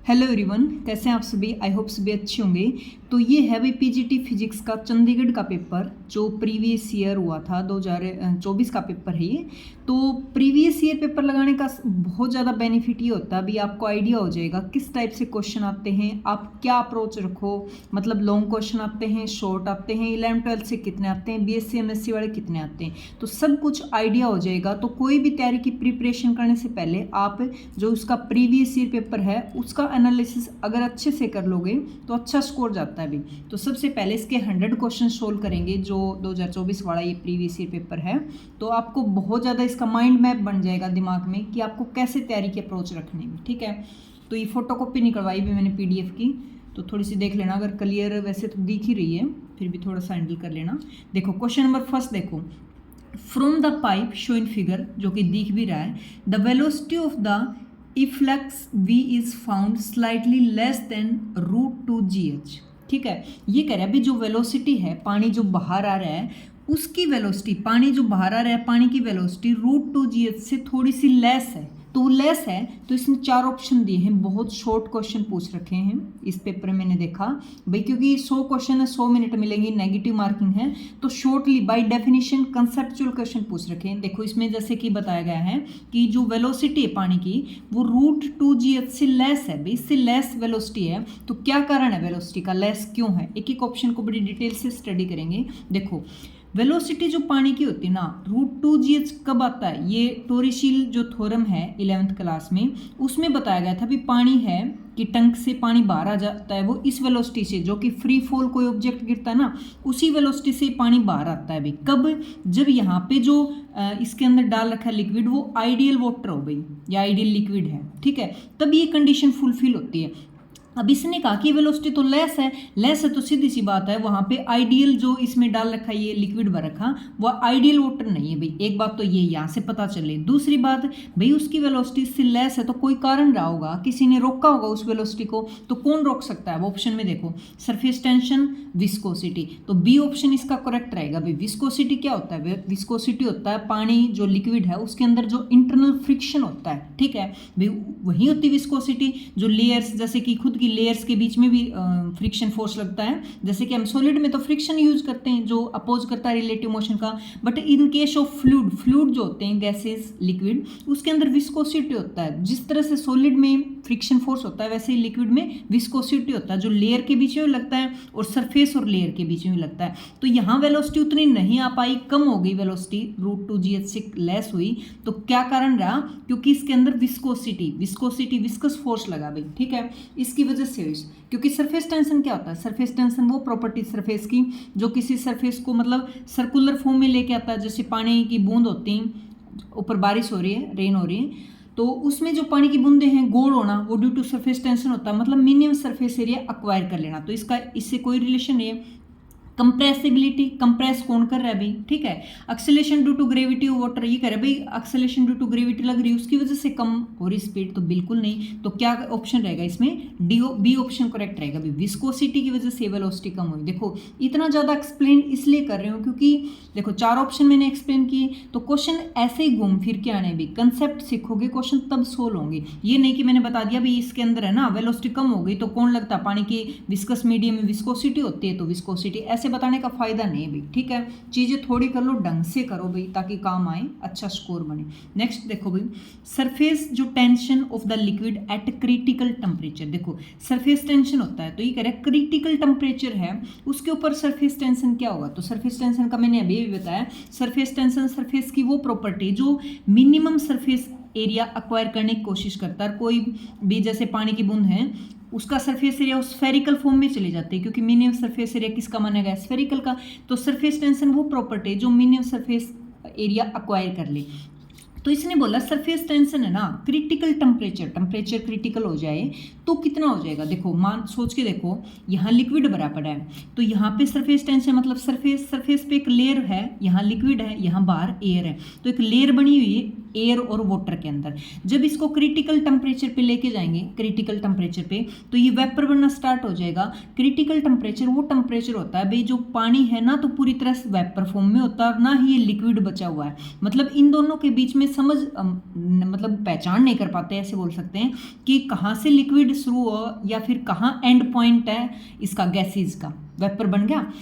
Hello everyone, कैसे हैं आप सभी। आई होप सभी अच्छे होंगे। तो ये है भाई पीजीटी फिजिक्स का चंडीगढ़ का पेपर जो प्रीवियस ईयर हुआ था, 2024 का पेपर है ये। तो प्रीवियस ईयर पेपर लगाने का बहुत ज़्यादा बेनिफिट ये होता है, अभी आपको आइडिया हो जाएगा किस टाइप से क्वेश्चन आते हैं, आप क्या अप्रोच रखो। मतलब लॉन्ग क्वेश्चन आते हैं, शॉर्ट आते हैं, 11th-12th से कितने आते हैं, बीएससी एमएससी वाले कितने आते हैं, तो सब कुछ आइडिया हो जाएगा। तो कोई भी तैयारी की प्रिपरेशन करने से पहले आप जो उसका प्रीवियस ईयर पेपर है उसका एनालिसिस अगर अच्छे से कर लोगे तो अच्छा स्कोर जाता है भी। तो सबसे पहले इसके 100 क्वेश्चन सोल्व करेंगे जो 2024 वाला ये प्रीवियस ईयर पेपर है। तो आपको बहुत ज़्यादा इसका माइंड मैप बन जाएगा दिमाग में कि आपको कैसे तैयारी की अप्रोच रखनी है, ठीक है। तो ये फोटो कॉपी निकलवाई भी मैंने पीडीएफ की, तो थोड़ी सी देख लेना, अगर क्लियर वैसे तो दिख ही रही है फिर भी थोड़ा सा हैंडल कर लेना। देखो क्वेश्चन नंबर फर्स्ट देखो, from the pipe show in figure, जो कि दिख भी रहा है, the velocity of the efflux v is found slightly less than √2gh। ठीक है, ये कह रहा है अभी जो वेलोसिटी है, पानी जो बाहर आ रहा है उसकी वेलोसिटी, पानी जो बाहर आ रहा है पानी की वेलोसिटी √2gh से थोड़ी सी लेस है। तो लेस है तो इसने 4 ऑप्शन दिए हैं, बहुत शॉर्ट क्वेश्चन पूछ रखे हैं इस पेपर में। मैंने देखा भाई क्योंकि 100 क्वेश्चन है, 100 मिनट मिलेंगे, नेगेटिव मार्किंग है, तो shortly by definition conceptual question पूछ रखे हैं। देखो इसमें जैसे कि बताया गया है कि जो वेलोसिटी है पानी की वो √2gh से लेस है, भाई इससे लेस वेलोसिटी है। तो क्या कारण है वेलोसिटी का लेस क्यों है, एक एक ऑप्शन को बड़ी डिटेल से स्टडी करेंगे। देखो वेलोसिटी जो पानी की होती है ना, √2gh कब आता है, ये टोरिशील जो थ्योरम है 11th क्लास में उसमें बताया गया था भी पानी है कि टंक से पानी बाहर आ जाता है वो इस वेलोसिटी से, जो कि फ्री फॉल कोई ऑब्जेक्ट गिरता है ना उसी वेलोसिटी से पानी बाहर आता है भाई। कब, जब यहाँ पे जो इसके अंदर डाल रखा है लिक्विड वो आइडियल वाटर हो भाई या आइडियल लिक्विड है, ठीक है, तब ये कंडीशन फुलफिल होती है। अब इसने कहा कि वेलोसिटी तो लेस है तो सीधी सी बात है वहां पे आइडियल जो इसमें डाल रखा है ये लिक्विड भर रखा वो आइडियल वाटर नहीं है भाई। एक बात तो ये यहाँ से पता चले। दूसरी बात भाई उसकी वेलोसिटी इससे लेस है तो कोई कारण रहा होगा, किसी ने रोका होगा उस वेलोसिटी को, तो कौन रोक सकता है। वो ऑप्शन में देखो सरफेस टेंशन, विस्कोसिटी, तो बी ऑप्शन इसका करेक्ट रहेगा भाई। विस्कोसिटी क्या होता है, विस्कोसिटी होता है पानी जो लिक्विड है उसके अंदर जो इंटरनल फ्रिक्शन होता है, ठीक है भाई, वही होती है विस्कोसिटी। जो लेयर्स जैसे कि खुद की लेयर्स के बीच में भी फ्रिक्शन फोर्स लगता है, जैसे कि हम सॉलिड में तो फ्रिक्शन यूज करते हैं जो अपोज करता है रिलेटिव मोशन का, but in case of fluid जो होते हैं गैसेस लिक्विड उसके अंदर विस्कोसिटी होता है। जिस तरह से सॉलिड में फ्रिक्शन फोर्स होता है वैसे ही लिक्विड में विस्कोसिटी होता है, जो लेयर के बीच में लगता है और सरफेस और लेयर के बीच में लगता है। तो यहाँ वेलोसिटी उतनी नहीं आ पाई, कम हो गई वेलोसिटी, √2gh से लेस हुई। तो क्या कारण रहा, क्योंकि इसके अंदर विस्कोसिटी विस्कस फोर्स लगा भाई, ठीक है, इसकी वजह से। क्योंकि सरफेस टेंशन क्या होता है, सरफेस टेंशन वो प्रॉपर्टी सरफेस की जो किसी सरफेस को मतलब सर्कुलर फॉर्म में लेके आता है। जैसे पानी की बूंद होती है, ऊपर बारिश हो रही है, रेन हो रही है, तो उसमें जो पानी की बूंदे हैं गोल होना वो ड्यू टू सरफेस टेंशन होता है, मतलब मिनिमम सरफेस एरिया अक्वायर कर लेना। तो इसका इससे कोई रिलेशन नहीं है। कंप्रेसिबिलिटी, कंप्रेस कौन कर रहा है भाई, ठीक है। Acceleration due to gravity of water, ये कह रहा है भाई एक्सेलेरेशन ड्यू टू ग्रेविटी लग रही है उसकी वजह से कम हो रही स्पीड, तो बिल्कुल नहीं। तो क्या ऑप्शन रहेगा इसमें, बी ऑप्शन करेक्ट रहेगा भाई, विस्कोसिटी की वजह से वेलोसिटी कम हुई। देखो इतना ज़्यादा एक्सप्लेन इसलिए कर रहे हो क्योंकि देखो 4 ऑप्शन मैंने एक्सप्लेन किए, तो क्वेश्चन ऐसे ही घूम फिर के आने भी, कंसेप्ट सीखोगे क्वेश्चन तब सोल्व होंगे। ये नहीं कि मैंने बता दिया भाई इसके अंदर है ना वेलोसिटी कम हो गई तो कौन लगता है, पानी की विस्कस मीडियम में विस्कोसिटी होती है तो विस्कोसिटी, ऐसे बताने का फायदा नहीं है भाई, ठीक है। चीजें थोड़ी कर लो, ढंग से करो भाई ताकि काम आए, अच्छा स्कोर बने। नेक्स्ट देखो भाई, सरफेस जो tension of the liquid at critical temperature. देखो सरफेस टेंशन होता है तो ये कह रहा है क्रिटिकल टेम्परेचर है उसके ऊपर सरफेस टेंशन क्या होगा। तो सरफेस टेंशन का मैंने अभी भी बताया, सरफेस टेंशन सरफेस की वो प्रॉपर्टी जो मिनिमम सरफेस एरिया अक्वायर करने की कोशिश करता है। कोई भी जैसे पानी की बूंद है उसका सरफेस एरिया स्फेरिकल फॉर्म में चले जाते हैं, क्योंकि मिनिमम सरफेस एरिया किसका माना गया, स्फेरिकल का। तो सरफेस टेंशन वो प्रॉपर्टी जो मिनिमम सरफेस एरिया अक्वायर कर ले। तो इसने बोला सरफेस टेंशन है ना, क्रिटिकल टेम्परेचर क्रिटिकल हो जाए तो कितना हो जाएगा। देखो मान सोच के देखो, यहाँ लिक्विड भरा पड़ा है तो यहाँ पे सरफेस टेंशन मतलब सरफेस पे एक लेयर है, यहाँ लिक्विड है, यहाँ बाहर एयर है, तो एक लेयर बनी हुई है एयर और वाटर के अंदर। जब इसको क्रिटिकल टेम्परेचर पे लेके जाएंगे, क्रिटिकल टेम्परेचर पे, तो ये वेपर बनना स्टार्ट हो जाएगा। क्रिटिकल टेम्परेचर वो टेम्परेचर होता है भाई जो पानी है ना तो पूरी तरह से वेपर फॉर्म में होता है और ना ही ये लिक्विड बचा हुआ है। मतलब इन दोनों के बीच में मतलब पहचान नहीं कर पाते, ऐसे बोल सकते हैं कि कहाँ से लिक्विड शुरू हो या फिर कहाँ एंड पॉइंट है इसका गैसेज का, वेपर बन गया।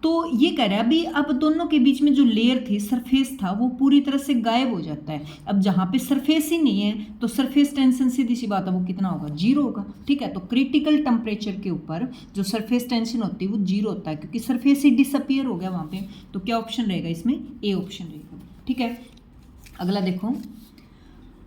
तो ये कह रहा है अभी अब दोनों के बीच में जो लेयर थी, सरफेस था, वो पूरी तरह से गायब हो जाता है। अब जहाँ पे सरफेस ही नहीं है तो सरफेस टेंशन सीधी सी बात है वो कितना होगा, जीरो होगा। ठीक है, तो क्रिटिकल टेम्परेचर के ऊपर जो सरफेस टेंशन होती है वो जीरो होता है क्योंकि सरफेस ही डिसअपियर हो गया वहाँ पे। तो क्या ऑप्शन रहेगा इसमें, ए ऑप्शन रहेगा। ठीक है, अगला देखो,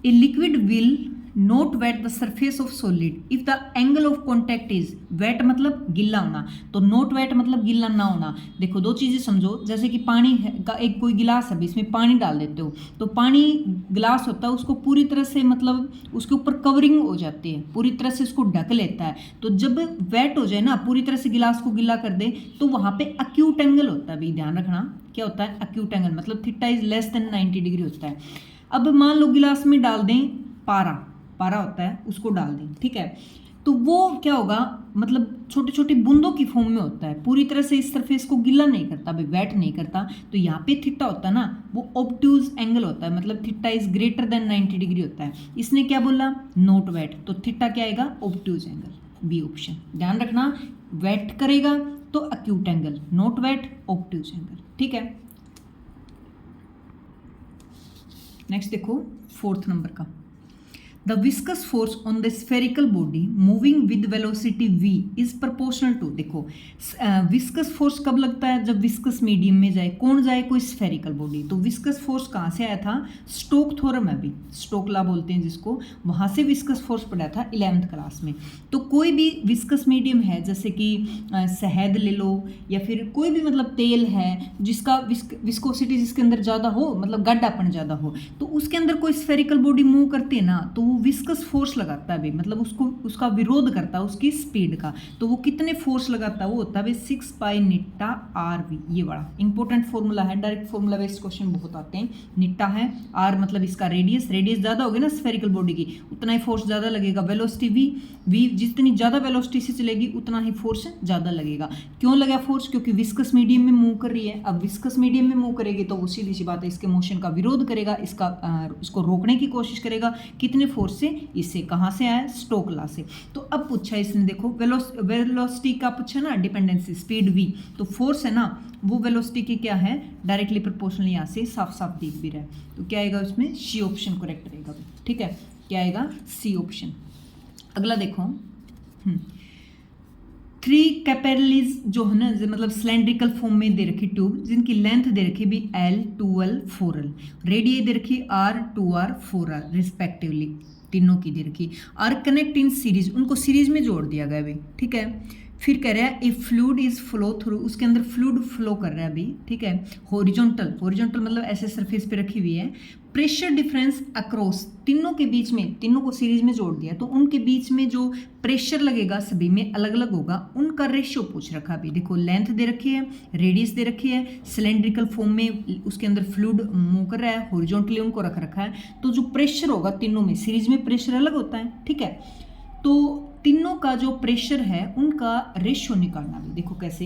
a liquid will not wet the surface of solid if the angle of contact is, wet मतलब गिल्ला होना, तो नॉट वेट मतलब गिल्ला ना होना। देखो दो चीज़ें समझो, जैसे कि पानी का एक कोई गिलास है, इसमें पानी डाल देते हो तो पानी गिलास होता है उसको पूरी तरह से मतलब उसके ऊपर कवरिंग हो जाती है, पूरी तरह से उसको ढक लेता है। तो जब वेट हो जाए ना, पूरी तरह से गिलास को गिला कर दे तो वहाँ पे अक्यूट एंगल होता है, भी ध्यान रखना क्या होता है, अक्यूट एंगल मतलब theta is less than 90 degree होता है। अब मान लो गिलास में डाल दें पारा, पारा होता है उसको डाल दें, ठीक है, तो वो क्या होगा, मतलब छोटे छोटे बूंदों की फॉर्म में होता है, पूरी तरह से इस सरफेस को गिला नहीं करता, भाई वेट नहीं करता। तो यहाँ पे थीटा होता है ना, वो ऑब्ट्यूज एंगल होता है, मतलब theta is greater than 90 degree होता है। इसने क्या बोला, नॉट वेट, तो थीटा क्या आएगा, ऑब्ट्यूज एंगल, बी ऑप्शन। ध्यान रखना, वेट करेगा तो acute angle, not wet obtuse angle. ठीक है, नेक्स्ट देखो 4th नंबर का, The viscous force on the spherical body moving with velocity v is proportional to, देखो विस्कस फोर्स कब लगता है, जब विस्कस मीडियम में जाए, कौन जाए, कोई स्फेरिकल बॉडी। तो विस्कस फोर्स कहाँ से आया था, स्टोक थ्योरम है भी, स्टोक लॉ बोलते हैं जिसको, वहाँ से विस्कस फोर्स पढ़ा था 11th क्लास में। तो कोई भी विस्कस मीडियम है, जैसे कि शहद ले लो या फिर कोई भी मतलब तेल है जिसका विस्कोसिटी जिसके अंदर ज़्यादा हो, मतलब गाढ़ापन ज़्यादा हो, तो उसके अंदर कोई स्फेरिकल बॉडी मूव करती है ना तो वो विस्कस फोर्स लगाता है भाई, मतलब उसको उसका विरोध करता है उसकी स्पीड का। तो वो कितने फोर्स लगाता है, वो होता है भाई 6 पाई निट्टा आर वी। ये बड़ा इंपॉर्टेंट फॉर्मूला है, डायरेक्ट फॉर्मूला बेस्ड क्वेश्चन बहुत आते हैं। निट्टा है, आर मतलब इसका रेडियस, रेडियस ज़्यादा होगी ना स्फेरिकल बॉडी की, उतना ही फोर्स ज़्यादा लगेगा। वेलोसिटी वी, वी जितनी ज़्यादा वेलोसिटी से चलेगी उतना ही फोर्स ज़्यादा लगेगा। क्यों लगा फोर्स, क्योंकि विस्कस मीडियम में मूव कर रही है। अब विस्कस मीडियम में मूव करेगी तो वो सीधी सी बात है इसके मोशन का विरोध करेगा, इसको रोकने की कोशिश करेगा। कितने फोर्स से, इससे, कहाँ से आया, स्टोक लॉ से। तो अब पूछा इसने, देखो वेलोसिटी का पूछा ना, डिपेंडेंसी स्पीड v, तो फोर्स है ना वो वेलोसिटी की क्या है, डायरेक्टली प्रोपोर्शनल, यहाँ से साफ साफ दिख भी रहा है। तो क्या आएगा उसमें, सी ऑप्शन करेक्ट रहेगा। ठीक है, क्या आएगा, सी ऑप्शन। अगला देखो 3 कैपेरलीज जो है ना, मतलब सिलेंड्रिकल फॉर्म में दे रखी ट्यूब, जिनकी लेंथ दे रखी भी L, 2L, 4L, रेडियस दे रखी R, 2R, 4R रिस्पेक्टिवली, तीनों की दे रखी, आर कनेक्ट इन सीरीज, उनको सीरीज में जोड़ दिया गया भाई। ठीक है, फिर कह रहा है ए फ्लूइड इज फ्लो थ्रू, उसके अंदर फ्लूइड फ्लो कर रहा है अभी। ठीक है, हॉरिजॉन्टल, हॉरिजॉन्टल मतलब ऐसे सरफेस पे रखी हुई है। प्रेशर डिफरेंस अक्रॉस, तीनों के बीच में, तीनों को सीरीज में जोड़ दिया तो उनके बीच में जो प्रेशर लगेगा सभी में अलग अलग होगा, उनका रेशियो पूछ रखा अभी। देखो लेंथ दे रखी है, रेडियस दे रखी है, सिलेंड्रिकल फॉर्म में उसके अंदर फ्लूइड मूव कर रहा है, हॉरिजॉन्टली उनको रख रखा है, तो जो प्रेशर होगा तीनों में, सीरीज में प्रेशर अलग होता है। ठीक है, तो तीनों का जो प्रेशर है उनका रेशियो निकालना भी, देखो कैसे,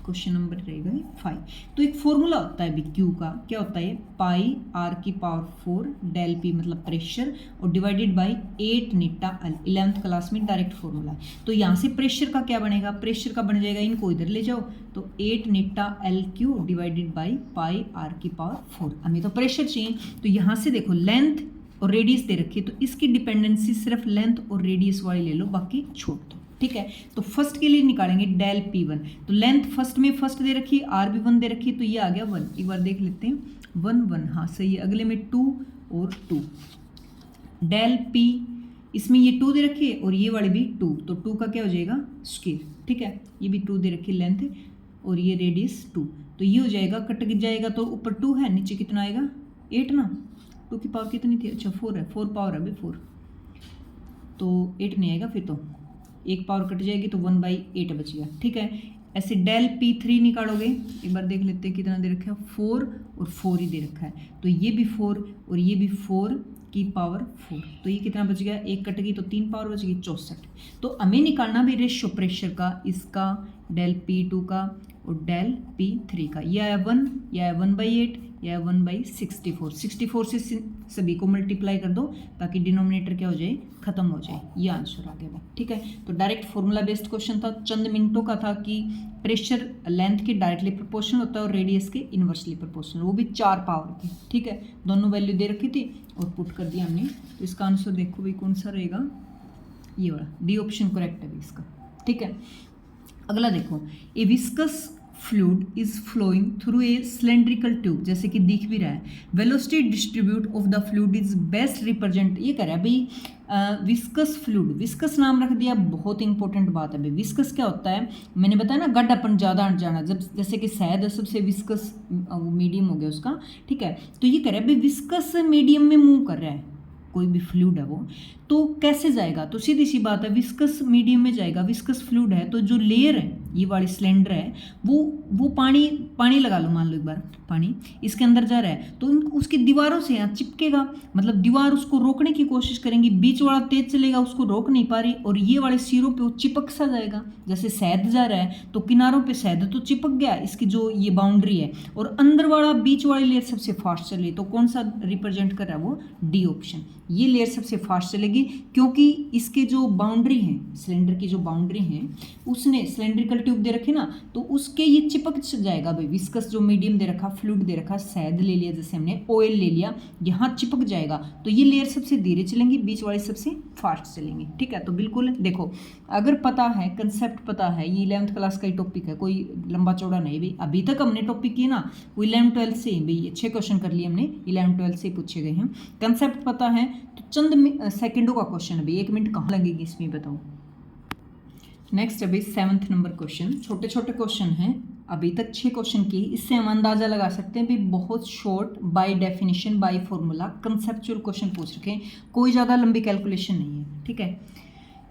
क्वेश्चन नंबर रहेगा 5। तो एक फॉर्मूला होता है भी क्यू का, क्या होता है, पाई आर की पावर 4 डेल पी मतलब प्रेशर और डिवाइडेड बाय 8 निट्टा एल, 11th क्लास में डायरेक्ट फॉर्मूला है। तो यहाँ से प्रेशर का क्या बनेगा, प्रेशर का बन जाएगा, इनको इधर ले जाओ तो 8 निट्टा L Q divided by pi R की पावर 4। हमें तो प्रेशर चाहिए, तो यहाँ से देखो लेंथ और रेडियस दे रखी है, तो इसकी डिपेंडेंसी सिर्फ लेंथ और रेडियस वाली ले लो, बाकी छोड़ दो। ठीक है, तो फर्स्ट के लिए निकालेंगे डेल P1, तो लेंथ फर्स्ट में फर्स्ट दे रखी है, आर भी 1 दे रखी है, तो ये आ गया 1। एक बार देख लेते हैं, 1 1, हाँ सही है। अगले में 2 और 2, डेल P, इसमें ये 2 दे रखी है और ये वाली भी 2, तो 2 का क्या हो जाएगा, स्क्वायर। ठीक है, ये भी 2 दे रखी है लेंथ और ये रेडियस 2, तो ये हो जाएगा, कट जाएगा तो ऊपर 2 है, नीचे कितना आएगा 8 ना, 2 की पावर कितनी थी, अच्छा 4 है, 4 पावर है अभी 4, तो 8 नहीं आएगा, फिर तो एक पावर कट जाएगी तो 1/8 बच गया। ठीक है, ऐसे डेल P3 निकालोगे, एक बार देख लेते हैं कितना दे रखा है, 4 और 4 ही दे रखा है, तो ये भी 4 और ये भी 4 की पावर 4, तो ये कितना बच गया, एक कट गई तो 3 पावर बच गई 64। तो हमें निकालना भी रेशियो प्रेशर का, इसका डेल P2 का और डेल P3 का, यह है 1, यह है 1/8, यह है 1/64, 64 से सभी को मल्टीप्लाई कर दो ताकि डिनोमिनेटर क्या हो जाए, खत्म हो जाए, ये आंसर आ गया। ठीक है, तो डायरेक्ट फॉर्मूला बेस्ड क्वेश्चन था, चंद मिनटों का था कि प्रेशर लेंथ के डायरेक्टली प्रोपोर्शनल होता है और रेडियस के इन्वर्सली प्रोपोर्शनल, वो भी 4 पावर की। ठीक है, दोनों वैल्यू दे रखी थी और पुट कर दिया हमने, तो इसका आंसर देखो भाई कौन सा रहेगा, ये वाला डी ऑप्शन करेक्ट है इसका। ठीक है, अगला देखो, a viscous fluid is flowing through a cylindrical tube, जैसे कि दिख भी रहा है, velocity distribute of the fluid is best represent, ये कह रहा है भाई विस्कस फ्लूइड, विस्कस नाम रख दिया, बहुत इंपॉर्टेंट बात है भाई। विस्कस क्या होता है, मैंने बताया ना, गड्ढापन ज़्यादा हट जाना, जब जैसे कि शहद सबसे विस्कस मीडियम हो गया उसका। ठीक है, तो ये कह रहा है भाई विस्कस मीडियम में मूव कर रहा है कोई भी फ्लूइड है वो, तो कैसे जाएगा, तो सीधी सी बात है विस्कस मीडियम में जाएगा, विस्कस फ्लूइड है तो जो लेयर है ये वाली सिलेंडर है वो पानी लगा लो, मान लो एक बार पानी इसके अंदर जा रहा है तो उसकी दीवारों से यहाँ चिपकेगा, मतलब दीवार उसको रोकने की कोशिश करेंगी, बीच वाला तेज चलेगा उसको रोक नहीं पा रही, और ये वाले सिरों पे वो चिपक सा जाएगा, जैसे शहद जा रहा है तो किनारों पे शहद तो चिपक गया, इसकी जो ये बाउंड्री है, और अंदर वाला बीच वाली लेयर सबसे फास्ट चली, तो कौन सा रिप्रेजेंट कर रहा है वो, डी ऑप्शन, ये लेयर सबसे फास्ट चलेगी क्योंकि इसके जो बाउंड्री है, सिलेंडर की जो बाउंड्री है, उसने सिलेंड्रिकल ट्यूब दे रखे ना, तो उसके ये चिपक जाएगा भाई, विस्कस जो मीडियम दे रखा, फ्लूइड दे रखा, शहद ले लिया जैसे हमने, ऑयल ले लिया, यहाँ चिपक जाएगा, तो ये लेयर सबसे धीरे चलेंगी, बीच वाली सबसे फास्ट चलेंगी। ठीक है, तो बिल्कुल देखो, अगर पता है, कंसेप्ट पता है, ये 11th क्लास का ही टॉपिक है, कोई लंबा चौड़ा नहीं भाई, अभी तक हमने टॉपिक किए ना वो 11th-12th से ही भाई, अच्छे क्वेश्चन कर लिए हमने, 11th-12th से पूछे गए हैं, कंसेप्ट पता है तो चंद सेकंडों का क्वेश्चन है भाई, 1 मिनट कहाँ लगेगी इसमें बताओ। नेक्स्ट है भाई 7th नंबर क्वेश्चन, छोटे छोटे क्वेश्चन हैं, अभी तक 6 क्वेश्चन किए, इससे हम अंदाजा लगा सकते हैं भाई बहुत short, by definition, by formula, conceptual question पूछ रखे हैं, कोई ज़्यादा लंबी कैलकुलेशन नहीं है। ठीक है,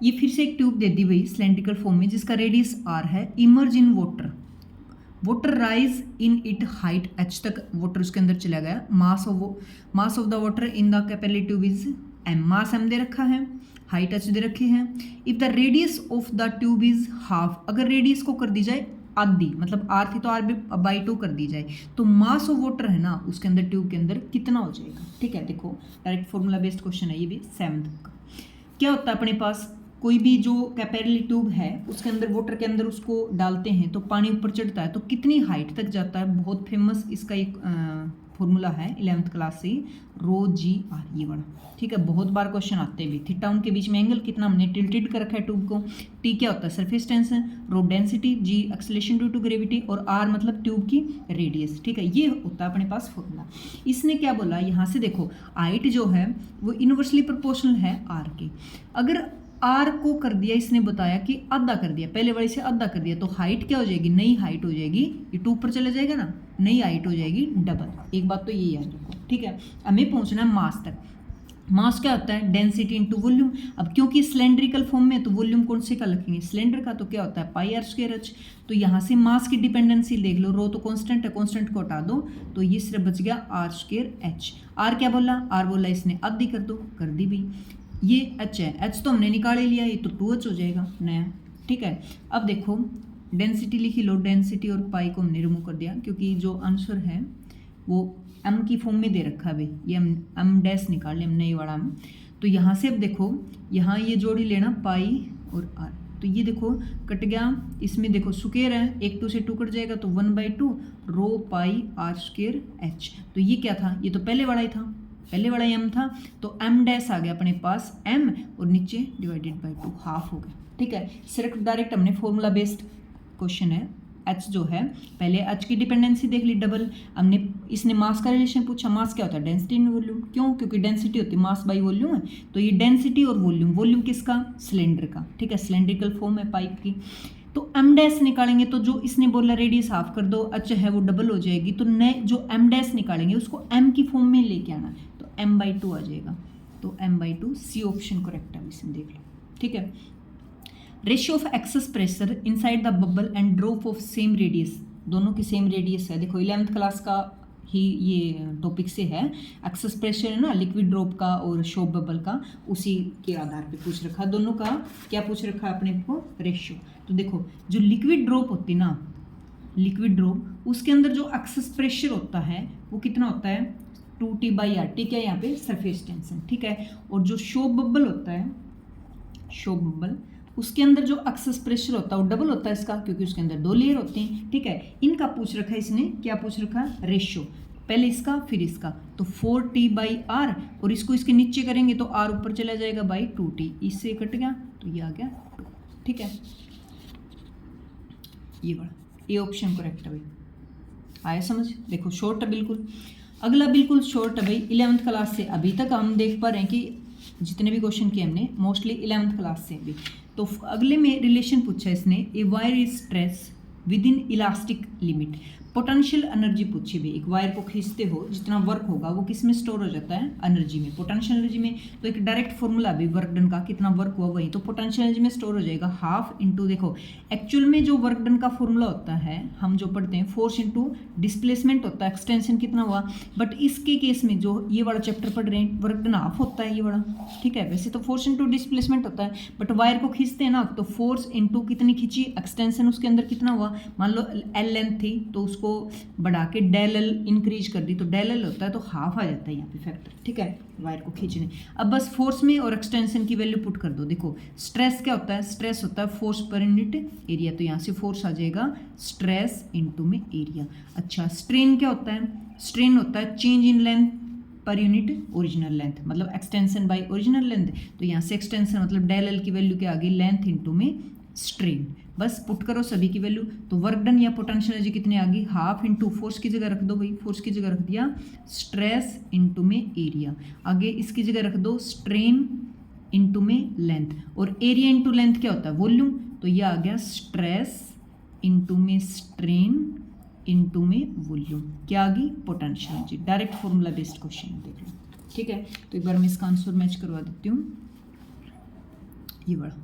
ये फिर से एक ट्यूब दे दी भाई सिलेंड्रिकल फॉर्म में, जिसका रेडियस r है, emerge in water rise in it height h तक वाटर उसके अंदर चला गया, mass of the water in the capillary tube is m, mass m दे रखा है, हाइट h दे रखी है, if the radius of the tube is half, अगर रेडियस को कर दी जाए आधी, मतलब r थी तो r/2 कर दी जाए, तो मास ऑफ वाटर है ना उसके अंदर, ट्यूब के अंदर कितना हो जाएगा। ठीक है, देखो डायरेक्ट फॉर्मूला बेस्ड क्वेश्चन है ये भी 7th का। क्या होता है अपने पास, कोई भी जो कैपिलरी ट्यूब है उसके अंदर, वाटर के अंदर उसको डालते हैं तो पानी ऊपर चढ़ता है, तो कितनी हाइट तक जाता है, बहुत फेमस इसका एक फॉर्मूला है 11th क्लास से, ρg/r, ये वाला। ठीक है, बहुत बार क्वेश्चन आते हैं भी, थीटा उनके बीच में एंगल कितना, हमने टिल्टेड कर रखा है ट्यूब को, टी क्या होता है surface tension, rho density, g acceleration due to gravity, और आर मतलब ट्यूब की रेडियस। ठीक है, ये होता है अपने पास फॉर्मूला। इसने क्या बोला, यहाँ से देखो हाइट जो है वो इनवर्सली प्रोपोर्शनल है आर के, अगर आर को कर दिया, इसने बताया कि आधा कर दिया, पहले वाले से आधा कर दिया, तो हाइट क्या हो जाएगी, नई हाइट हो जाएगी, ये 2 ऊपर चला जाएगा ना, नई हाइट हो जाएगी डबल। एक बात तो ये याद रखो। ठीक है, हमें पहुंचना है मास तक। मास क्या होता है, डेंसिटी इनटू वॉल्यूम। अब क्योंकि सिलेंड्रिकल फॉर्म में, तो वॉल्यूम कौन से का लिखेंगे, सिलेंडर का, तो क्या होता है πr²h। तो यहाँ से मास की डिपेंडेंसी देख लो, रो तो कांस्टेंट है, कांस्टेंट को हटा दो तो ये सिर्फ बच गया r²h। आर क्या बोला, आर बोला इसने आधी कर दो, कर दी भी। ये h है, h तो हमने निकाल ही लिया, ये तो 2h हो जाएगा नया। ठीक है, अब देखो डेंसिटी लिखी लो, डेंसिटी और पाई को हमने रिमूव कर दिया क्योंकि जो आंसर है वो m की फॉर्म में दे रखा है भाई, ये m डैश निकाल लें हमने, ये वाला m। तो यहाँ से अब देखो, यहाँ ये जोड़ी लेना पाई और r, तो ये देखो कट गया, इसमें देखो स्क्वायर है, 1 2 से 2 कट जाएगा तो 1/2 रो पाई r²h। तो ये क्या था, ये तो पहले वाला ही था, पहले वाला m था, तो m डैश आ गया अपने पास m, और नीचे डिवाइडेड बाय 2 हाफ हो गया। ठीक है, सिर्फ डायरेक्ट हमने फॉर्मूला बेस्ड क्वेश्चन है। h जो है, पहले h की डिपेंडेंसी देख ली डबल, हमने इसने मास का रिलेशन पूछा, मास क्या होता है, डेंसिटी इन वॉल्यूम, क्यों, क्योंकि डेंसिटी होती है मास बाई वॉल्यूम है, तो ये डेंसिटी और वॉल्यूम, वॉल्यूम किसका, सिलेंडर का। ठीक है, सिलेंड्रिकल फॉर्म है पाइप की, तो m डैश निकालेंगे, तो जो इसने बोला रेडियस हाफ कर दो, h है वो डबल हो जाएगी, तो नए जो m डैश निकालेंगे उसको m की फॉर्म में लेके आना, तो m/2 आ जाएगा, तो m/2 सी ऑप्शन करेक्ट है, इसमें देख लो। ठीक है, ratio of excess pressure inside the bubble and drop of same radius, दोनों की सेम रेडियस है। देखो 11th क्लास का ही ये टॉपिक से है, एक्सेस प्रेशर है ना लिक्विड ड्रॉप का और शॉप बबल का, उसी के आधार पे पूछ रखा। दोनों का क्या पूछ रखा है अपने को, रेशियो। तो देखो जो लिक्विड ड्रॉप होती ना, लिक्विड ड्रॉप, उसके अंदर जो एक्सेस प्रेशर होता है वो कितना होता है 2T/R, ठीक है, यहाँ पे सरफेस टेंशन, ठीक है। और जो शॉप बबल होता है, शॉप बबल, उसके अंदर जो एक्सेस प्रेशर होता है वो डबल होता है इसका, क्योंकि उसके अंदर 2 लेयर होते हैं, ठीक है। इनका पूछ रखा है इसने, क्या पूछ रखा है, रेशियो, पहले इसका फिर इसका, तो 4T/R, और इसको इसके नीचे करेंगे तो R ऊपर चला जाएगा बाई 2T, इससे कट गया तो ये आ गया 2, ठीक है। ये बड़ा, ये ऑप्शन करेक्ट है भाई, आया समझ। देखो शॉर्ट है बिल्कुल। अगला बिल्कुल शॉर्ट है भाई, 11th क्लास से अभी तक हम देख पा रहे हैं कि जितने भी क्वेश्चन किए हमने मोस्टली 11th क्लास से भी। तो अगले में रिलेशन पूछा इसने, a wire is stress within elastic limit, potential energy पूछी भी। एक वायर को खींचते हो जितना वर्क होगा वो किस में स्टोर हो जाता है, एनर्जी में, पोटेंशियल एनर्जी में। तो एक डायरेक्ट फॉर्मूला भी वर्क डन का, कितना वर्क हुआ वही तो पोटेंशियल एनर्जी में स्टोर हो जाएगा, हाफ इंटू, देखो एक्चुअल में जो वर्क डन का फॉर्मूला होता है हम जो पढ़ते हैं फोर्स इंटू डिस्प्लेसमेंट होता है, एक्सटेंशन कितना हुआ। बट इसके केस में जो ये वाला चैप्टर पढ़ रहे हैं वर्क डन हाफ होता है ये वाला, ठीक है। वैसे तो फोर्स इंटू डिस्प्लेसमेंट होता है, बट वायर को खींचते हैं ना तो फोर्स इंटू कितनी खींची, एक्सटेंशन उसके अंदर कितना हुआ, मान लो L लेंथ थी तो उसको बढ़ा के डेल एल इंक्रीज कर दी तो डेल एल होता है तो हाफ आ जाता है यहाँ पे फैक्टर, ठीक है, वायर को खींचने। अब बस फोर्स में और एक्सटेंशन की वैल्यू पुट कर दो। देखो स्ट्रेस क्या होता है, स्ट्रेस होता है फोर्स पर यूनिट एरिया, तो यहाँ से फोर्स आ जाएगा स्ट्रेस इनटू में एरिया। अच्छा स्ट्रेन क्या होता है, स्ट्रेन होता है change in length per unit original length, मतलब एक्सटेंशन बाय ओरिजिनल लेंथ। तो यहाँ से एक्सटेंशन मतलब डेल एल की वैल्यू क्या आ गई, लेंथ इनटू में स्ट्रेन। बस पुट करो सभी की वैल्यू, तो वर्क डन या पोटेंशियल एनर्जी कितनी आ गई, हाफ इंटू फोर्स की जगह रख दो भाई, फोर्स की जगह रख दिया स्ट्रेस इंटू में एरिया, आगे इसकी जगह रख दो स्ट्रेन इंटू में लेंथ, और एरिया इंटू लेंथ क्या होता है, वॉल्यूम। तो ये आ गया स्ट्रेस इंटू में स्ट्रेन इंटू में वॉल्यूम, क्या आ गई, potential energy. Direct formula based question देख लो, ठीक है। तो एक बार मैं इसका आंसर मैच करवा देती हूँ, ये बड़ा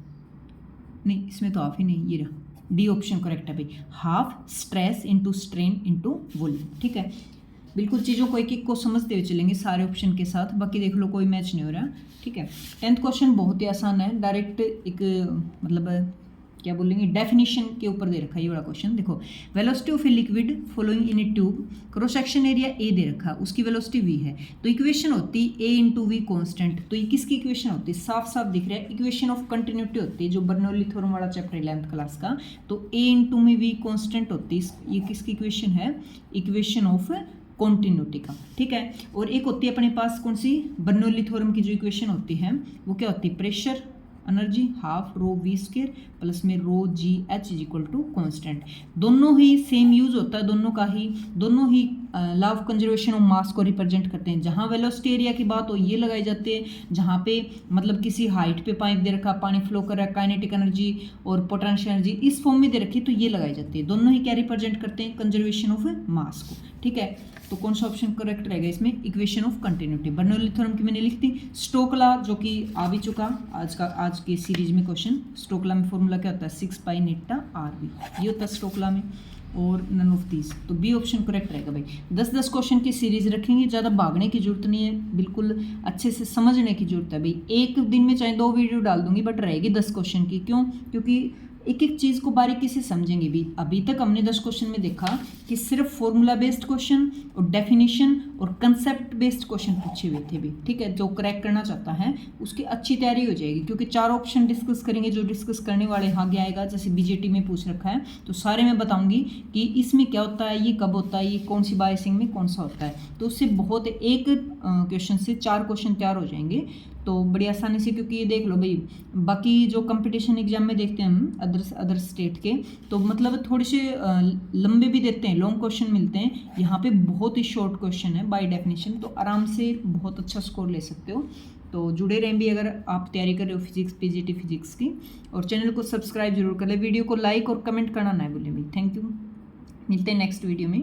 नहीं, इसमें तो हाफ ही नहीं, ये रहा डी ऑप्शन करेक्ट है भाई, half stress into strain into volume, ठीक है। बिल्कुल चीज़ों को एक एक को समझते हुए चलेंगे सारे ऑप्शन के साथ, बाकी देख लो कोई मैच नहीं हो रहा, ठीक है। 10th क्वेश्चन बहुत ही आसान है, डायरेक्ट एक मतलब क्या बोलेंगे डेफिनेशन के ऊपर दे रखा है ये वाला क्वेश्चन। देखो velocity of a liquid following in a tube, cross section area A दे रखा, उसकी वेलोसिटी v है, तो इक्वेशन होती है a इंटू वी कॉन्स्टेंट। तो ये किसकी इक्वेशन होती है, साफ साफ दिख रहा है, इक्वेशन ऑफ कंटिन्यूटी होती है, जो बर्नौली थ्योरम वाला चैप्टर 11th क्लास का। तो a इंटू में वी कॉन्स्टेंट होती है, ये किसकी इक्वेशन है, इक्वेशन ऑफ कॉन्टिन्यूटी का, ठीक है। और एक होती है अपने पास कौन सी, बर्नौली थ्योरम की जो इक्वेशन होती है वो क्या होती है, pressure energy half rho v square plus में rho g h is equal to constant. दोनों ही सेम यूज होता है, दोनों का ही, दोनों ही law of conservation of mass को रिप्रेजेंट करते हैं। जहाँ वेलोसिटी एरिया की बात हो ये लगाई जाती है, जहाँ पे मतलब किसी हाइट पे पाइप दे रखा, पानी फ्लो कर रहा है, काइनेटिक एनर्जी और पोटेंशियल एनर्जी इस फॉर्म में दे रखी तो ये लगाई जाती है। दोनों ही क्या रिप्रेजेंट करते हैं, कंजर्वेशन ऑफ मास को, ठीक है। तो कौन सा ऑप्शन करेक्ट रहेगा इसमें, equation of continuity. Bernoulli theorem की मैंने लिख दी, स्टोक लॉ जो कि आ भी चुका आज की सीरीज में क्वेश्चन। स्टोक लॉ में फॉर्मूला क्या होता है, 6 पाई नेटा आर बी, ये होता है स्टोक लॉ में, और नन ऑफ दीज। तो बी ऑप्शन करेक्ट रहेगा भाई। 10-10 क्वेश्चन की सीरीज रखेंगे, ज़्यादा भागने की जरूरत नहीं है, बिल्कुल अच्छे से समझने की जरूरत है भाई। एक दिन में चाहे 2 वीडियो डाल दूंगी बट रहेगी 10 क्वेश्चन की, क्यों, क्योंकि एक एक चीज़ को बारीकी से समझेंगे भी। अभी तक हमने 10 क्वेश्चन में देखा कि सिर्फ फॉर्मूला बेस्ड क्वेश्चन और डेफिनेशन और कंसेप्ट बेस्ड क्वेश्चन पूछे हुए थे भी, ठीक है। जो क्रैक करना चाहता है उसकी अच्छी तैयारी हो जाएगी, क्योंकि 4 ऑप्शन डिस्कस करेंगे, जो डिस्कस करने वाले आगे आएगा। जैसे बीजेटी में पूछ रखा है तो सारे मैं बताऊंगी कि इसमें क्या होता है, ये कब होता है, ये कौन सी बायसिंग में कौन सा होता है। तो उससे बहुत एक क्वेश्चन से 4 क्वेश्चन तैयार हो जाएंगे, तो बड़ी आसानी से। क्योंकि ये देख लो भाई, बाकी जो कंपटीशन एग्जाम में देखते हैं हम अदर स्टेट के, तो मतलब थोड़े से लंबे भी देते हैं, लॉन्ग क्वेश्चन मिलते हैं। यहाँ पे बहुत ही शॉर्ट क्वेश्चन है बाय डेफिनेशन, तो आराम से बहुत अच्छा स्कोर ले सकते हो। तो जुड़े रहें भी अगर आप तैयारी कर रहे हो फिजिक्स पीजीटी फिजिक्स की, और चैनल को सब्सक्राइब जरूर कर ले, वीडियो को लाइक और कमेंट करना ना भूलें भाई। थैंक यू, मिलते हैं नेक्स्ट वीडियो में।